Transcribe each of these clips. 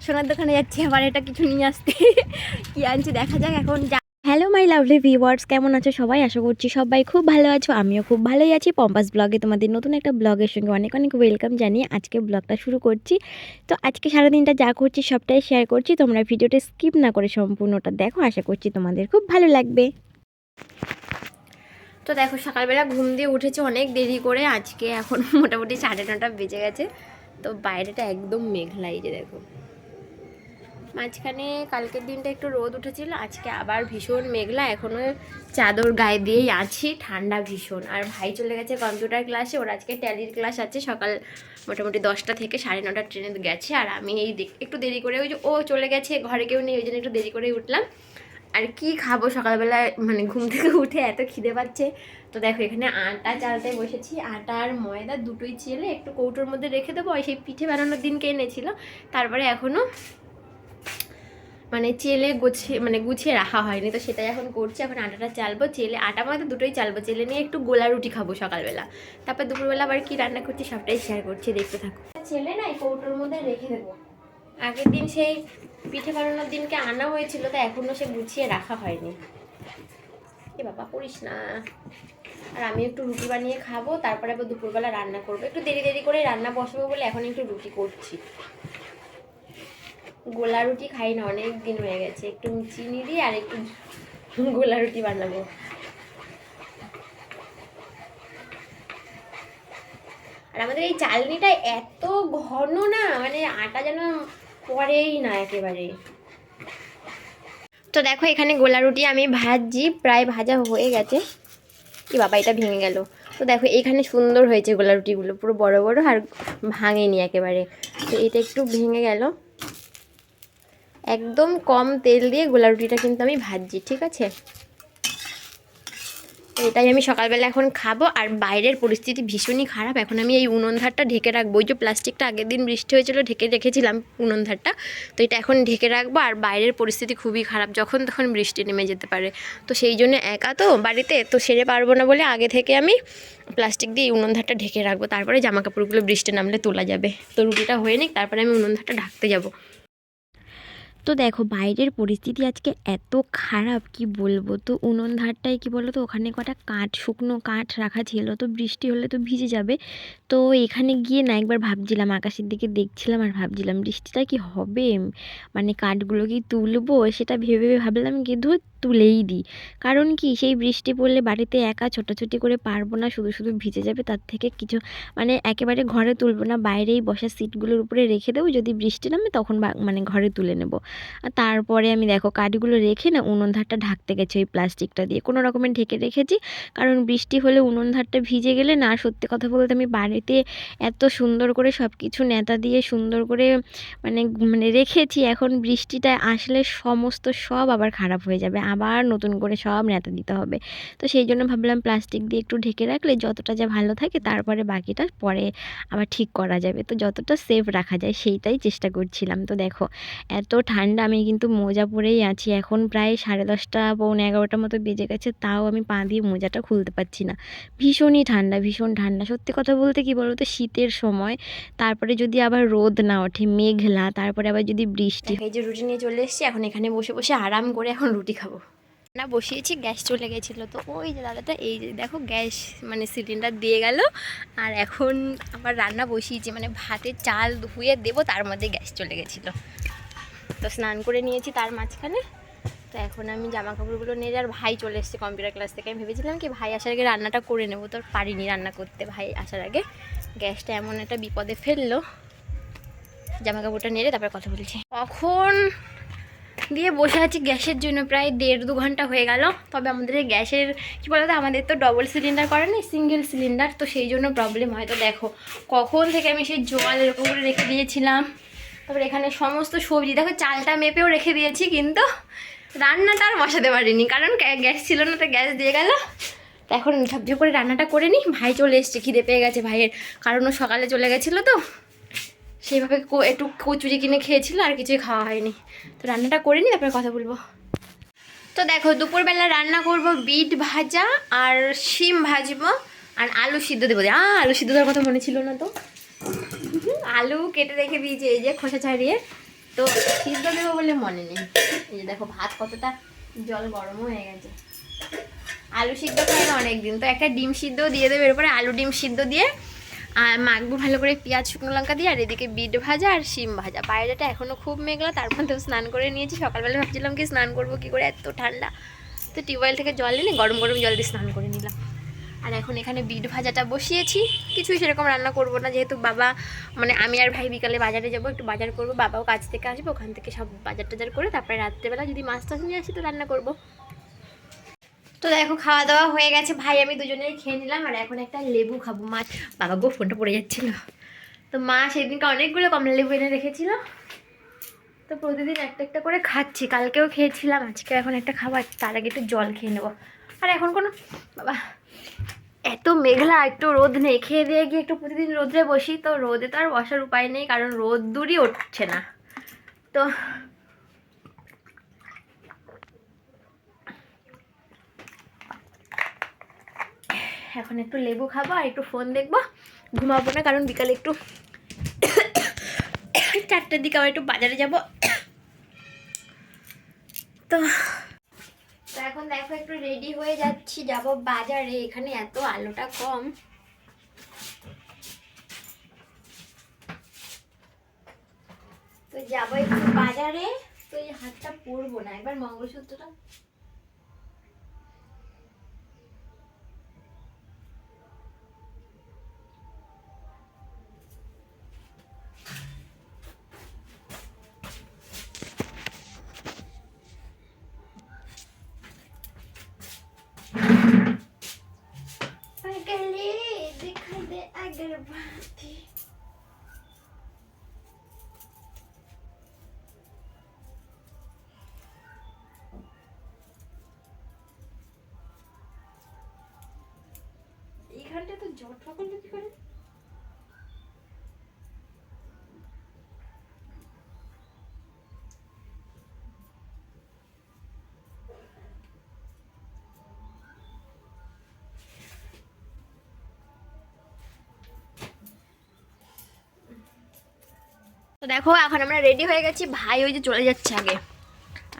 সোনার দোকানে যাচ্ছি আবার এটা কিছু নিয়ে আসতে। কি আনছি দেখা যাক এখন। হ্যালো মাই লাভলি ভিউয়ার্স, কেমন আছো সবাই? আশা করছি সবাই খুব ভালো আছো, আমিও খুব ভালোই আছি। পম্পাস ব্লগে তোমাদের নতুন একটা ব্লগের সঙ্গে অনেক অনেক ওয়েলকাম জানিয়ে আজকে ব্লগটা শুরু করছি। তো আজকে সারাদিনটা যা করছি সবটাই শেয়ার করছি, তোমরা ভিডিওটা স্কিপ না করে সম্পূর্ণটা দেখো, আশা করছি তোমাদের খুব ভালো লাগবে। তো দেখো সকালবেলা ঘুম দিয়ে উঠেছে অনেক দেরি করে, আজকে এখন মোটামুটি 9:30 বেজে গেছে। তো বাইরেটা একদম মেঘলা, এই যে দেখো। মাঝখানে কালকের দিনটা একটু রোদ উঠেছিল, আজকে আবার ভীষণ মেঘলা। এখনও চাদর গায়ে দিয়েই আছি, ঠান্ডা ভীষণ। আর ভাই চলে গেছে কম্পিউটার ক্লাসে, ওর আজকে ট্যালির ক্লাস আছে সকাল মোটামুটি 10টা থেকে 9:30 ট্রেনে গেছে। আর আমি এই একটু দেরি করে, ওই যে ও চলে গেছে, ঘরে কেউ নেই, ওই জন্য একটু দেরি করেই উঠলাম। আর কি খাবো সকালবেলা, মানে ঘুম থেকে উঠে এত খিদে পাচ্ছে। তো দেখো এখানে আটা চালতে বসেছি, আটা আর ময়দা দুটোই চেলে একটু কৌটোর মধ্যে রেখে দেবো, সেই পিঠে বানানোর দিনকে এনেছিল। তারপরে এখনও মানে চেলে গুছিয়ে রাখা হয়নি, তো সেটাই এখন করছি। এখন আটাটা চালবো, চেলে আটা ময়দা দুটোই চালবো, চেলে নিয়ে একটু গোলা রুটি খাবো সকালবেলা। তারপর দুপুরবেলা আবার কি রান্না করছি সবটাই শেয়ার করছি, দেখতে থাকো। চেলে না এই কৌটোর মধ্যে রেখে দেবো। আগের দিন সেই পিঠে বানানোর দিনকে আনা হয়েছিল, তো এখনো সে গুছিয়ে রাখা হয়নি। এ বাবা করিস না। আর আমি একটু রুটি বানিয়ে খাবো, তারপরে আবার দুপুরবেলা রান্না করবো। একটু দেরি দেরি করে রান্না বসাবো বলে এখন একটু রুটি করছি। গোলা রুটি খাই না, অনেক দিন হয়ে গেছে। একটু চিনি দিয়ে আর একটু গোলা রুটি বানাবো। আর আমাদের এই চালনিটা এত ঘন না, মানে আটা যেন পড়েই না একেবারে। তো দেখো এখানে গোলা রুটি আমি ভাজছি, প্রায় ভাজা হয়ে গেছে। কি বাবা এটা ভেঙে গেল। তো দেখো এখানে সুন্দর হয়েছে গোলা রুটিগুলো, পুরো বড় বড় আর ভাঙেনি একেবারে। তো এটা একটু ভেঙে গেল। একদম কম তেল দিয়ে গোলা রুটিটা কিন্তু আমি ভাজছি, ঠিক আছে? এটাই আমি সকালবেলা এখন খাবো। আর বাইরের পরিস্থিতি ভীষণই খারাপ, এখন আমি এই উনুন ধারটা ঢেকে রাখবো। ওই যে প্লাস্টিকটা আগের দিন বৃষ্টি হয়েছিল ঢেকে রেখেছিলাম উনুন ধারটা, তো এটা এখন ঢেকে রাখবো। আর বাইরের পরিস্থিতি খুবই খারাপ, যখন তখন বৃষ্টি নেমে যেতে পারে। তো সেই জন্য একা তো বাড়িতে, তো সেরে পারবো না বলে আগে থেকে আমি প্লাস্টিক দিয়ে উনুন ধারটা ঢেকে রাখবো, তারপরে জামা কাপড়গুলো বৃষ্টি নামলে তোলা যাবে। তো রুটিটা হয়ে নিক, তারপরে আমি উনুন ধারটা ঢাকতে যাবো। তো দেখো বাইরের পরিস্থিতি আজকে এত খারাপ কি বলবো। তো উনুন ধারটায় কি বলো তো, ওখানে কটা কাঠ, শুকনো কাঠ রাখা ছিল, তো বৃষ্টি হলে তো ভিজে যাবে। তো এখানে গিয়ে না একবার ভাবছিলাম, আকাশের দিকে দেখছিলাম আর ভাবছিলাম বৃষ্টিটা কি হবে, মানে কাঠগুলো কি তুলবো, সেটা ভেবে ভেবে ভাবলাম কি ধুর তুলেই দিই। কারণ কি সেই বৃষ্টি পড়লে বাড়িতে একা ছোটাছুটি করে পারবো না, শুধু শুধু ভিজে যাবে। তার থেকে কিছু মানে একেবারে ঘরে তুলবো না, বাইরেই বসার সিটগুলোর উপরে রেখে দেবো, যদি বৃষ্টি নামে তখন মানে ঘরে তুলে নেবো। আর তারপরে আমি দেখো কাঠগুলো রেখে না উনুন ধারটা ঢাকতে গেছি ওই প্লাস্টিকটা দিয়ে, কোনো রকমের ঢেকে রেখেছি। কারণ বৃষ্টি হলে উনুন ধারটা ভিজে গেলে না, সত্যি কথা বলতে আমি বাড়িতে এত সুন্দর করে সব কিছু নেতা দিয়ে সুন্দর করে মানে মানে রেখেছি, এখন বৃষ্টিটা আসলে সমস্ত সব আবার খারাপ হয়ে যাবে, আবার নতুন করে সব নেতা দিতে হবে। তো সেই জন্য ভাবলাম প্লাস্টিক দিয়ে একটু ঢেকে রাখলে যতটা যা ভালো থাকে, তারপরে বাকিটা পরে আবার ঠিক করা যাবে। তো যতটা সেফ রাখা যায় সেইটাই চেষ্টা করছিলাম। তো দেখো এত ঠান্ডা, আমি কিন্তু মোজা পরেই আছি। এখন প্রায় 10:30 পৌনে 11টার মতো বেজে গেছে, তাও আমি পা দিয়ে মোজাটা খুলতে পারছি না। ভীষণই ঠান্ডা, ভীষণ ঠান্ডা। সত্যি কথা বলতে কি বলতো, শীতের সময় তারপরে যদি আবার রোদ না ওঠে, মেঘলা, তারপরে আবার যদি বৃষ্টি। এই যে রুটি নিয়ে চলে এসেছি, এখন এখানে বসে বসে আরাম করে এখন রুটি খাবো। না বসিয়েছি, গ্যাস চলে গেছিলো, তো ওই যে দাদাটা এই যে দেখো গ্যাস মানে সিলিন্ডার দিয়ে গেল। আর এখন আবার রান্না বসিয়েছি, মানে ভাতের চাল ধুয়ে দেবো, তার মধ্যে গ্যাস চলে গেছিলো। তো স্নান করে নিয়েছি তার মাঝখানে। তো এখন আমি জামা কাপড়গুলো নিয়ে যার, ভাই চলে এসেছে কম্পিউটার ক্লাস থেকে। আমি ভেবেছিলাম কি ভাই আসার আগে রান্নাটা করে নেবো, তো পারিনি রান্না করতে ভাই আসার আগে। গ্যাসটা এমন একটা বিপদে ফেললো। জামা কাপড়টা নিয়ে তারপরে কথা বলছি। কখন দিয়ে বসে আছি গ্যাসের জন্য, প্রায় 1.5-2 ঘন্টা হয়ে গেল। তবে আমাদের এই গ্যাসের কী বলতো, আমাদের তো ডবল সিলিন্ডার করে না, সিঙ্গেল সিলিন্ডার, তো সেই জন্য প্রবলেম হয়। তো দেখো কখন থেকে আমি সেই জল এরকম করে রেখে দিয়েছিলাম। তারপরে এখানে সমস্ত সবজি দেখো, চালটা মেপেও রেখে দিয়েছি, কিন্তু রান্নাটা আর বসাতে পারিনি, কারণ গ্যাস ছিল না, তো গ্যাস দিয়ে গেল। তো এখন ঝপঝপ করে রান্নাটা করে নিই। ভাই চলে এসছে, খিদে পেয়ে গেছে ভাইয়ের, কারণ ও সকালে চলে গেছিলো, তো সেইভাবে একটু কচুরি কিনে খেয়েছিল, আর কিছুই খাওয়া হয়নি। তো রান্নাটা করে নিই, তারপরে কথা বলবো। তো দেখো দুপুরবেলা রান্না করব বিট ভাজা আর শিম ভাজবো, আর আলু সিদ্ধ দেবো। আলু সিদ্ধ দেওয়ার কথা মনে ছিল না তো। আলু কেটে রেখে দিয়েছি, এই যে খোসা ছাড়িয়ে। তো সিদ্ধ দেবো বলে মনে নেই। এই যে দেখো ভাত কতটা জল গরমও হয়ে গেছে। আলু সিদ্ধ খাই না অনেকদিন, তো একটা ডিম সিদ্ধ দিয়ে দেবে, এরপরে আলু ডিম সিদ্ধ দিয়ে আর মাখবো ভালো করে পেঁয়াজ শুকনো লঙ্কা দিয়ে। আর এদিকে বিট ভাজা আর শিম ভাজা। বাইরেটা এখনও খুব মেঘলা, তার মধ্যেও স্নান করে নিয়েছি। সকালবেলা ভাবছিলাম কি স্নান করবো কী করে, এত ঠান্ডা, তো টিউবওয়েল থেকে জল এনে গরম গরম জল দিয়ে স্নান করে নিলাম। আর এখন এখানে বিট ভাজাটা বসিয়েছি। কিছুই সেরকম রান্না করব না, যেহেতু বাবা মানে আমি আর ভাই বিকালে বাজারে যাব, একটু বাজার করব, বাবাও কাজ থেকে আসবে, ওখান থেকে সব বাজার টাজার করে তারপরে রাত্রেবেলা যদি মাছ টাছ নিয়ে আসি তো রান্না করব। তো দেখো খাওয়া দাওয়া হয়ে গেছে, ভাই আমি দুজনেই খেয়ে নিলাম। আর এখন একটা লেবু খাবো। মাছ, বাবা গো ফোনটা পড়ে যাচ্ছিল, তো মা সেদিনকে অনেকগুলো কমলা লেবু এনে রেখেছিল, তো প্রতিদিন একটা একটা করে খাচ্ছি। কালকেও খেয়েছিলাম, আজকে এখন একটা খাবার, তার আগে একটু জল খেয়ে নেবো। আর এখন কোনো বাবা এত মেঘলা, একটু রোদ নেই, খেয়ে দিয়ে গিয়ে একটু প্রতিদিন রোদে বসি, তো রোদে তো আর বসার উপায় নেই, কারণ রোদ দূরই উঠছে না। তো এখন একটু লেবু খাবো আর একটু ফোন দেখবো, ঘুমাবো না, কারণ বিকালে একটু 4টার দিকে আবার একটু বাজারে যাব। তো এখন দেখো একটু রেডি হয়ে যাচ্ছি, যাব বাজারে। এখানে এত আলোটা কম, তো যাবো একটু বাজারে। তো এই হাতটা পরবো না, একবার মঙ্গলসূত্রটা পাগলে দেখা দে আগরবাতি। এইখানটা তো জট করলে কি করে? তো দেখো এখন আমরা রেডি হয়ে গেছি, ভাই ওই যে চলে যাচ্ছে আগে,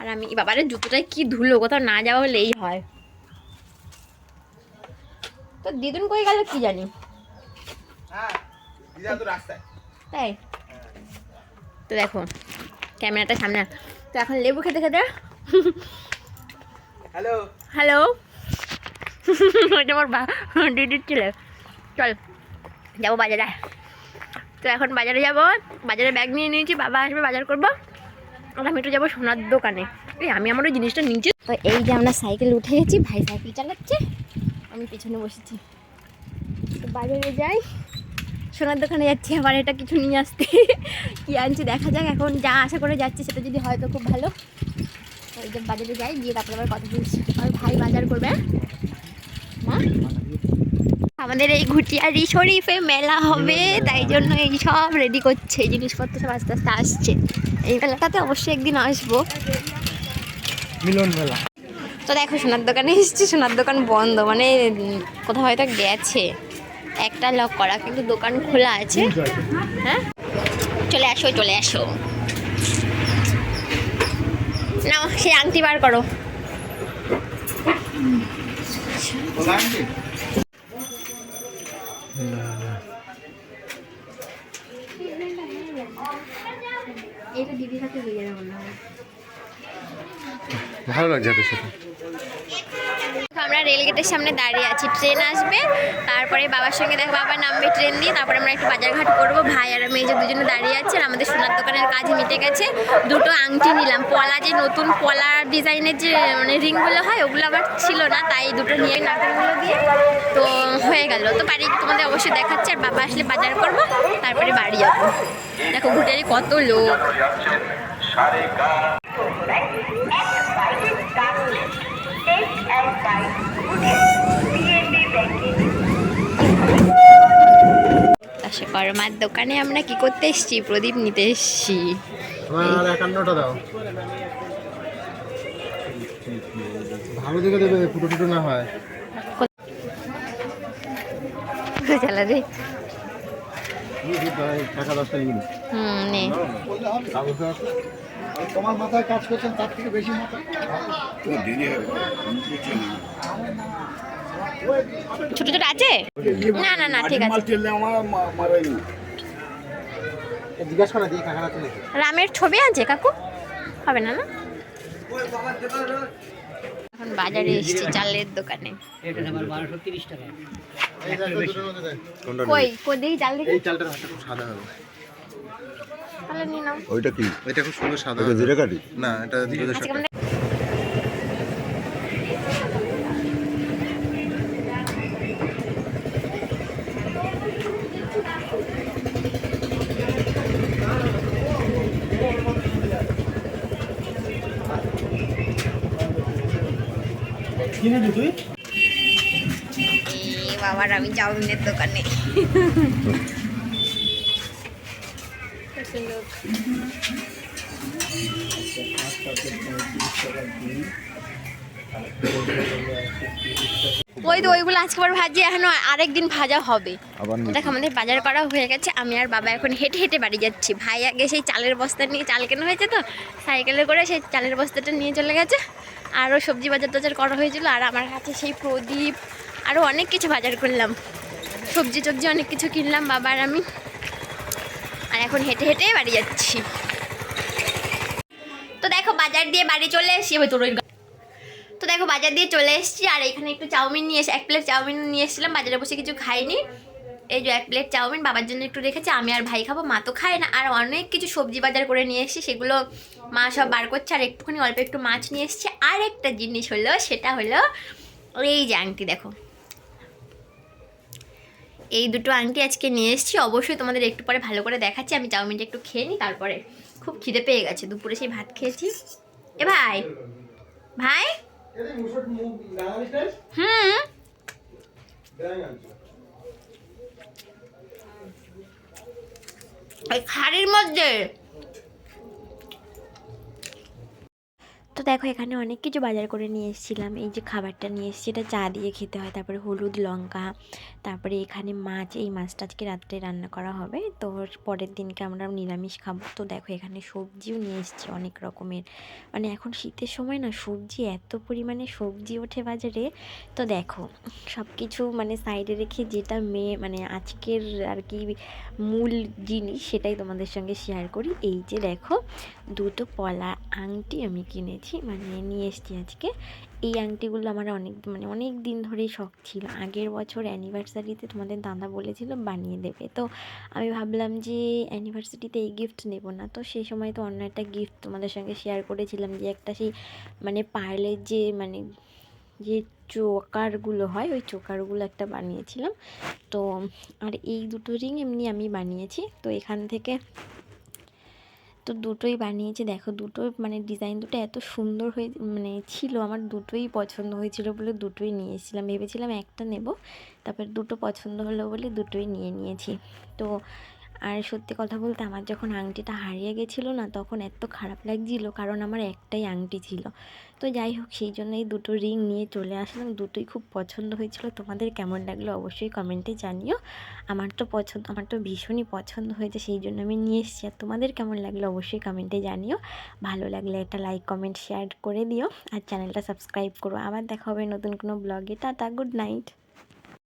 আর আমি বাবারের জুতোটাই কি ধুলো, কোথাও না যাওয়া হলেই হয়। তো দিদুন কই গেল কি জানি, তাই তো দেখো ক্যামেরাটা সামনে। তো এখন লেবু খেতে খেতে হ্যালো হ্যালো ওইটা আমার দিদির ছিল। চল যাবো বাজারে। তো এখন বাজারে যাব, বাজারে ব্যাগ নিয়ে নিয়েছি, বাবা আসবে বাজার করবো, আর আমি একটু যাবো সোনার দোকানে। এই আমি আমার ওই জিনিসটা নিয়েছি। তো এই যে আমরা সাইকেল উঠে গেছি, ভাই সাইকেল চালাচ্ছে, আমি পিছনে বসেছি। তো বাজারে যাই, সোনার দোকানে যাচ্ছি আবার এটা কিছু নিয়ে আসতে। কী আনছি দেখা যাক, এখন যা আশা করে যাচ্ছি সেটা যদি হয় তো খুব ভালো। ওই যে বাজারে যাই, গিয়ে তারপরে আবার কথা বলছি। আর ভাই বাজার করবে মা, আমাদের এই ঘুটিয়ারি শরীফে মেলা হবে, তাই জন্য এই সব রেডি করছে, এই জিনিসপত্র সব আস্তে আস্তে আসছে। এই মেলাটাতে অবশ্যই একদিন আসবো, মিলন মেলা। তো দেখো সোনার দোকানে এসেছি, সোনার দোকান বন্ধ, মানে কোথাও হয়তো গেছে, একটা লক করা, কিন্তু দোকান খোলা আছে। হ্যাঁ চলে আসো চলে আসো, নাও সেই আংটি বার করো। এটা দিদির হাতে দিয়ে যাবে মনে হয়, ভালো লাগছে এত সাথে। আমরা রেলগেটের সামনে দাঁড়িয়ে আছি, ট্রেন আসবে, তারপরে বাবার সঙ্গে দেখো বাবা নামবে ট্রেন দিয়ে, তারপরে আমরা একটু বাজারঘাট করবো। ভাই আর আমি এই যে দুজনে দাঁড়িয়ে আছি, আর আমাদের সোনার দোকানের কাজ মিটে গেছে। দুটো আংটি নিলাম, পলা, যে নতুন পলা ডিজাইনের যে মানে রিংগুলো হয় ওগুলো আবার ছিল না, তাই দুটো নিয়ে নাকারগুলো দিয়ে তো হয়ে গেল। তো বাড়ি তোমাদের অবশ্যই দেখাচ্ছে, আর বাবা আসলে বাজার করবো, তারপরে বাড়ি যাবো। দেখো ঘুটারি কত লোক। কর্মার দোকানে আমরা কি করতে এসেছি, প্রদীপ নিতে এসেছি। ভালো দেখে দেবে, ফুটো ফুটো না হয়। চালা রে টাকা 10 টাকা নে। কাগজ আছে? তোমার মাথায় কাজ করছেন তার থেকে বেশি মাথা। ছোট ছোট আছে? না না না, ঠিক আছে। জিজ্ঞাসা করে দিই কাকার আছে নাকি? রামের ছবি আছে কাকু? হবে না না? এখন বাজারে এসেছি চালের দোকানে। এটা আমার 1230 টাকা। এই দেখো দুটোর মধ্যে দেখ। কই কই দেখি চাল দেখি। এই চালটার ভাতটা খুব সাদা হবে। তাহলে নিয়ে নাও। ওইটা কি? এটা খুব সুন্দর সাদা ওটা হবে। জিরে কাঠি? না, এটা দুধের আজকে সাথে। আমরা কিনে তুই? বাবার আমি চাউমিনের দোকানে। ওই তো ওইগুলো আজকে আবার ভাজি, এখন আরেকদিন ভাজা হবে। আবার দেখ আমাদের বাজার করা হয়ে গেছে, আমি আর বাবা এখন হেঁটে হেঁটে বাড়ি যাচ্ছি। ভাই আগে সেই চালের বস্তা নিয়ে, চাল কেনা হয়েছে তো সাইকেলে করে, সেই চালের বস্তাটা নিয়ে চলে গেছে। আরও সবজি বাজার টাজার করা হয়েছিল, আর আমার কাছে সেই প্রদীপ আরও অনেক কিছু বাজার করলাম, সবজি টবজি অনেক কিছু কিনলাম বাবা আর আমি। আর এখন হেঁটে হেঁটে বাড়ি যাচ্ছি। তো দেখো বাজার দিয়ে বাড়ি চলে এসেছি। তো দেখো বাজার দিয়ে চলে এসেছি, আর এখানে একটু চাউমিন নিয়ে এসে 1 প্লেট চাউমিন নিয়ে এসেছিলাম। বাজারে বসে কিছু খাইনি, এই যে 1 প্লেট চাউমিন বাবার জন্য একটু রেখেছি, আমি আর ভাই খাবো, মা তো খায় না। আর অনেক কিছু সবজি বাজার করে নিয়ে এসেছি, সেগুলো মা সব বার করছে। আর একটুখানি অল্প একটু মাছ নিয়ে এসেছি। আর একটা জিনিস হলো, সেটা হলো এই যে আংটি দেখো, এই দুটো আংটি আজকে নিয়ে এসেছি। অবশ্যই তোমাদের একটু পরে ভালো করে দেখাচ্ছি। আমি চাউমিনটা একটু খেয়ে নিই, তারপরে খুব খিদে পেয়ে গেছে, দুপুরে সেই ভাত খেয়েছি। এ ভাই ভাই হুম ওই খাড়ির মধ্যে। তো দেখো এখানে অনেক কিছু বাজার করে নিয়ে এসেছিলাম। এই যে খাবারটা নিয়ে এসেছি, এটা চা দিয়ে খেতে হয়। তারপরে হলুদ লঙ্কা, তারপরে এখানে মাছ, এই মাছটা আজকে রাত্রে রান্না করা হবে, তো পরের দিনকে আমরা নিরামিষ খাবো। তো দেখো এখানে সবজিও নিয়ে এসেছি অনেক রকমের, মানে এখন শীতের সময় না সবজি এত পরিমাণে সবজি ওঠে বাজারে। তো দেখো সব কিছু মানে সাইডে রেখে যেটা মানে আজকের আর কি মূল জিনিস, সেটাই তোমাদের সঙ্গে শেয়ার করি। এই যে দেখো দুটো পলা আংটি আমি কিনেছি, মানে নিয়ে এসেছি আজকে। এই আংটিগুলো আমার অনেক দিন ধরেই শখ ছিল। আগের বছর অ্যানিভার্সারিতে তোমাদের দাদা বলেছিল বানিয়ে দেবে, তো আমি ভাবলাম যে অ্যানিভার্সারিতে এই গিফট নেব না, তো সেই সময় তো অন্য একটা গিফট তোমাদের সঙ্গে শেয়ার করেছিলাম, যে একটা সেই মানে পার্লের যে চোকারগুলো হয়, ওই চোকারগুলো একটা বানিয়েছিলাম। তো আর এই দুটো রিং এমনি আমি বানিয়েছি, তো এখান থেকে তো দুটোই বানিয়েছি। দেখো দুটো মানে ডিজাইন দুটো এত সুন্দর হয়ে মানে ছিল, আমার দুটোই পছন্দ হয়েছিল বলে দুটোই নিয়ে এসেছিলাম। ভেবেছিলাম একটা নেব, তারপর দুটো পছন্দ হলো বলে দুটোই নিয়েছি। তো আর সত্যি কথা বলতে আমার যখন আংটিটা হারিয়ে গেছিলো না, তখন এত খারাপ লাগছিলো, কারণ আমার একটাই আংটি ছিল। তো যাই হোক, সেই জন্য এই দুটো রিং নিয়ে চলে আসলাম। দুটোই খুব পছন্দ হয়েছিল। তোমাদের কেমন লাগলো অবশ্যই কমেন্টে জানিও। আমার তো ভীষণই পছন্দ হয়েছে, সেই জন্য আমি নিয়ে এসেছি। আর তোমাদের কেমন লাগলো অবশ্যই কমেন্টে জানিও। ভালো লাগলে একটা লাইক কমেন্ট শেয়ার করে দিও, আর চ্যানেলটা সাবস্ক্রাইব করো। আবার দেখা হবে নতুন কোনো ব্লগে। Tata, good night.